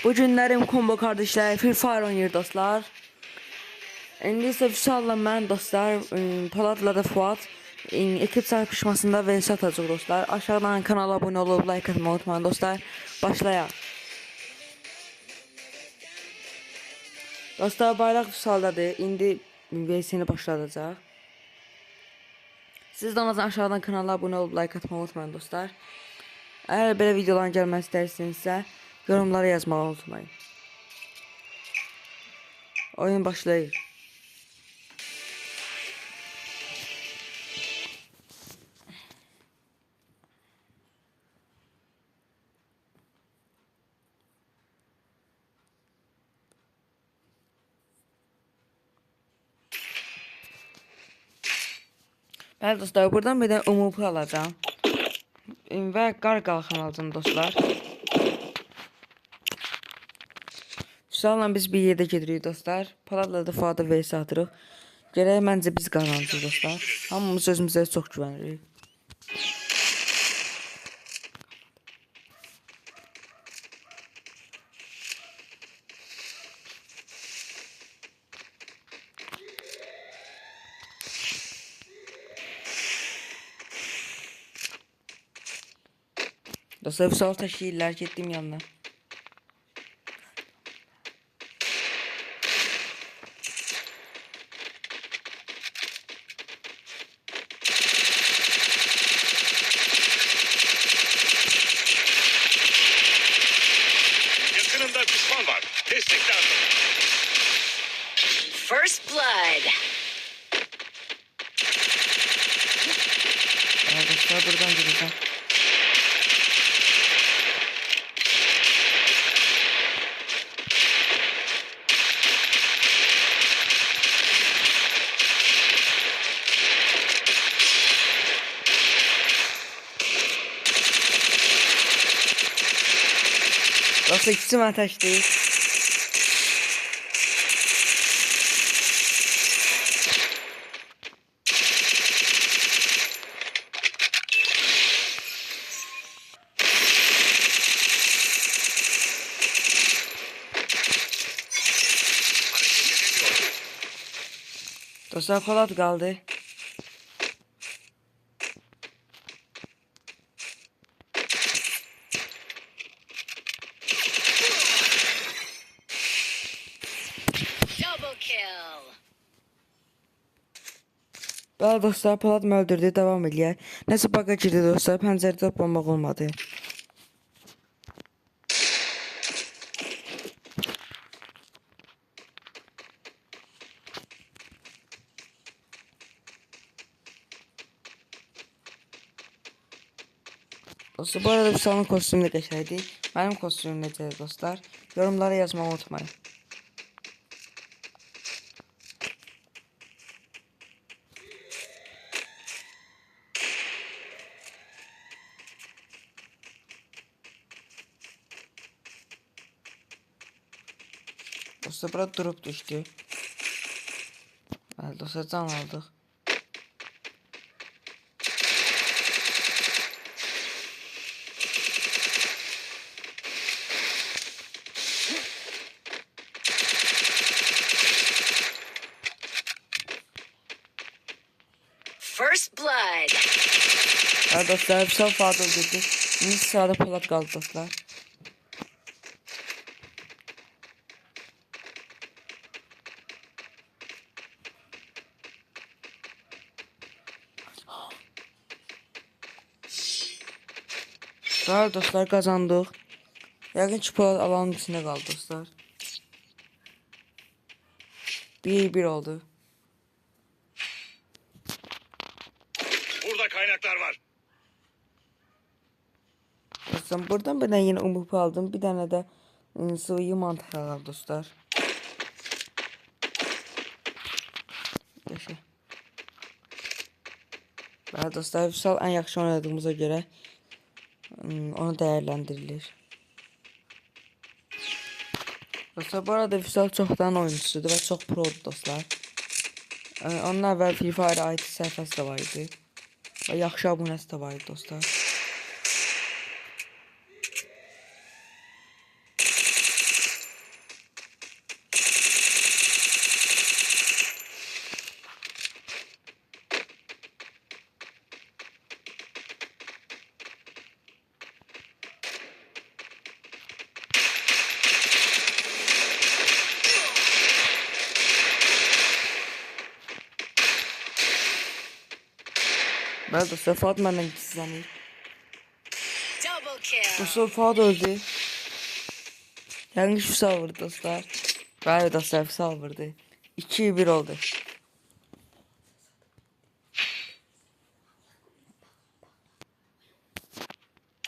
Bu günlərim Combo kardeşlər Free Fire oynayır dostlar. İndi isə Vüsal'la mən dostlar, Polad'la da Fuat ekip çarpışmasında vs atacaq dostlar. Aşağıdan kanala abunə olub like atmayı unutmayın dostlar. Başlayaq. Dostlar bayraq Vüsal'dadır. İndi vs'ni başladacaq. Siz de aşağıdan kanala abunə olub like atmayı unutmayın dostlar. Eğer belə videoların gəlməsini istəyirsinizsə, yorumlara yazmağı unutmayın. Oyun başlayır. Bəli dostlar, buradan bir də umupu alacağım. Və qar qalxan alacağım dostlar. Vüsal'la biz bir yerdə gedirik dostlar. Polad'la da Fuat'ı vs atırıq. Gərək məncə biz qazanacağıq dostlar. Hamımız özümüzə çox güvənirik. Dostlar Vüsal taşıyırlar, gittim yanına. Yakınında düşman var. Destek lazım. First blood. Dostlar buradan gireceğim. Dostlar ikisi mən təşdir. Dostlar Polad kaldı. Double kill. Bəli dostlar, Polad mı öldürdü, devam eləyək. Nəsə baqa girdi dostlar, pəncərədə bomba olmadı. Dostlar bu arada Vüsal'ın kostümü de qəşəngdir. Mənim kostümüm necədir dostlar? Yorumlara yazmağı unutmayın. Dostlar burada durup düştü. Evet dostlar can aldık. First blood. Evet dostlar Vüsal Fuat öldürdü. Şimdi sırada Polad kaldı dostlar. Evet dostlar kazandık. Yakın ki Polad alanın içinde kaldı dostlar. 1-1 oldu. Burada kaynaklar var. Dostlar buradan ben yine umupu aldım. Bir tane de sıvıyı mantar alalım dostlar. Yaşa. Evet dostlar Vüsal en yaxşı oynadığımıza göre onu değerlendirilir. Dostlar bu arada Vüsal çoxdan oyuncusudur ve çok produr dostlar. Onun əvvəl Free Fire IT səhifəsi də var idi. Və yaxşı abunəsi də var idi dostlar. Bəli dostlar, Fuat məndən gizlənir. Double kill. Dostlar, Fuat öldü. Yanlış Vüsal vurdu dostlar. Bəli dostlar, Vüsal vurdu. 2-1 oldu.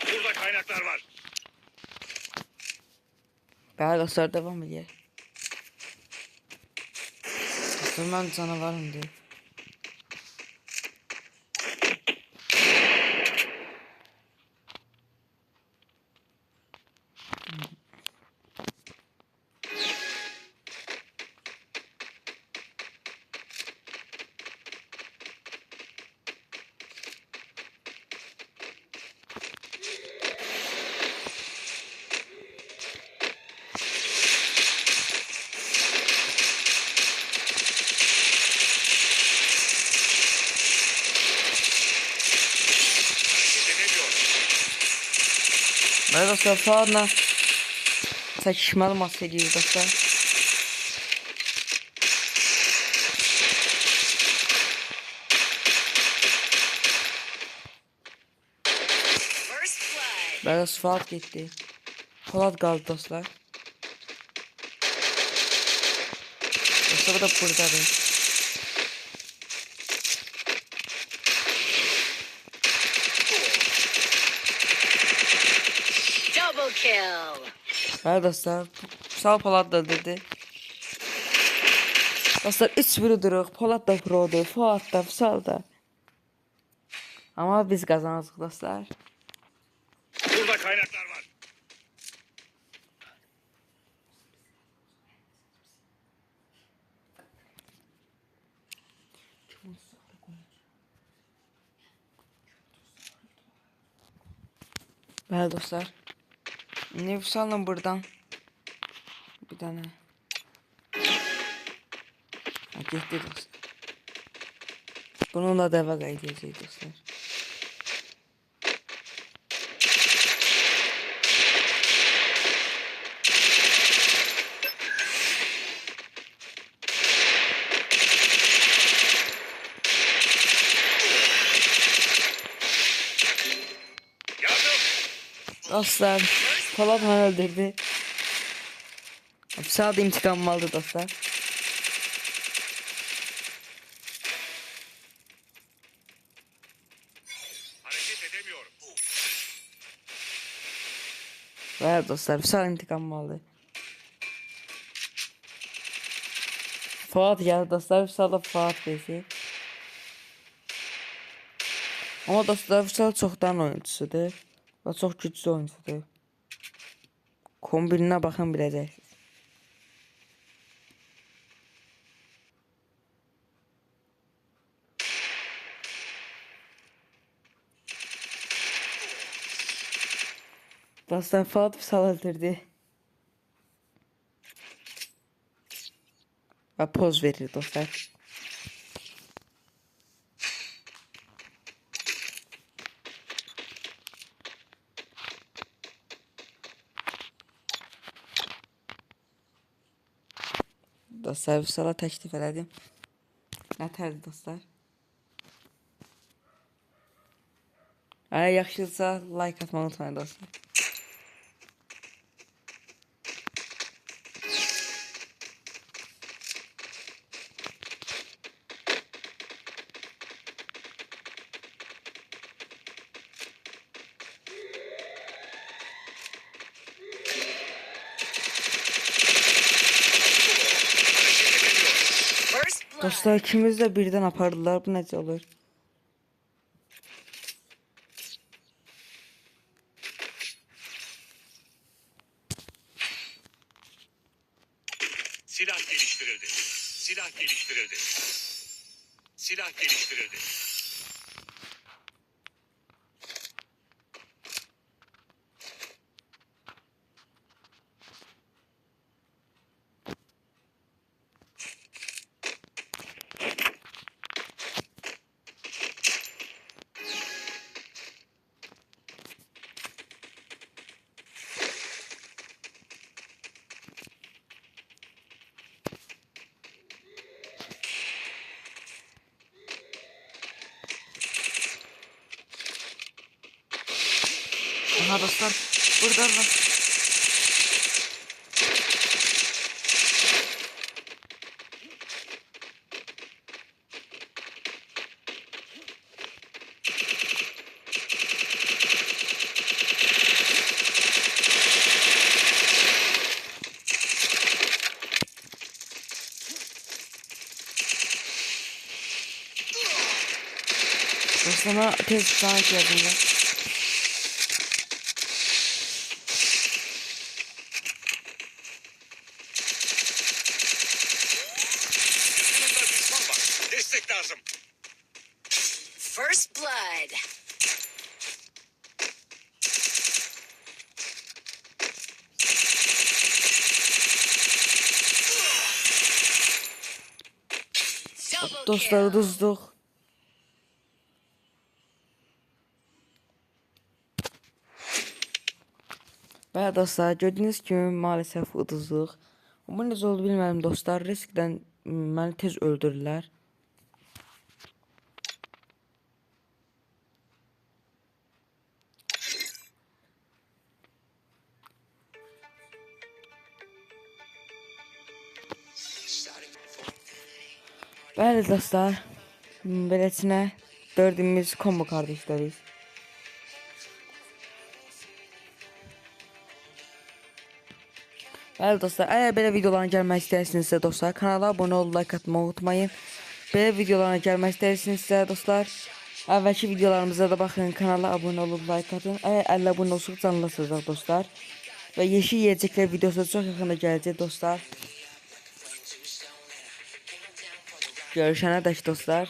Burada kaynaklar var. Bəli dostlar, devam edir. Dostlar, mən canavarım deyil. Hareket edemiyor. Bəli dostlar, Fuatla çəkişməli maç edir dostlar. First blood. Bəli dostlar, Fuat getdi. Polat qaldı dostlar. Dostlar, bu da buradadır. Double kill. Bəli dostlar, Vüsal Polat da öldürdü. Dostlar, 3-1 duruq. Polat da produr, Fuat da, Vüsal da. Amma biz qazanırıq dostlar. Burada kaynaklar var. Bəli dostlar. İndi Vüsal'la buradan bir tane. Ha, getdi dostlar. Bununla da eve qaydayacaq dostlar. Yardım. Dostlar, Polat məni öldürdü. Vüsal da intikamımı aldı dostlar. Hareket edemiyorum. Bəli dostlar, Vüsal intikamımı aldı. Fuat geldi dostlar, Vüsal da Fuat bezi. Ama dostlar, Vüsal çoxdan oyuncusudur. Və çox güclü oyuncudur. Kombininə baxın biləcəksiniz. Dostlar, Fuat Vüsal öldürdü. Və poz verir dostlar. Dostlar, Vüsal'a təklif elədim. Nətərdir dostlar? Əgər yaxşıdırsa like atmayı unutmayın dostlar. Hareket edemiyor. First blood. Dostlar, ikimiz de birden apardılar. Bu necə olur? Silah geliştirildi. Silah geliştirildi. Silah geliştirildi. Aha dostlar. Burada var. Dostlarıma tez sana ihtiyacım var. Yakınımda düşman var. Destek lazım. First blood. Double Dostları kill. uduzduq. Və dostlar gördüyünüz kimi maalesef uduzduq. Bu necə oldu bilmirəm dostlar. Riskdən məni tez öldürürlər. Bəli dostlar, beləsinə dördümüz combo kardeşləriyiz. Bəli dostlar, əgər belə videoların gəlmək istəyirsinizsə dostlar, kanala abunə olub like atmağı unutmayın. Belə videoların gəlmək istəyirsinizsə dostlar, əvvəlki videolarımıza da baxın, kanala abunə olub like atın. Əgər 50 abunə olsuq canlırsınız dostlar. Və yeşil yiyəcəklər videosu çox yaxında gələcək dostlar. Görüşənə dək dostlar.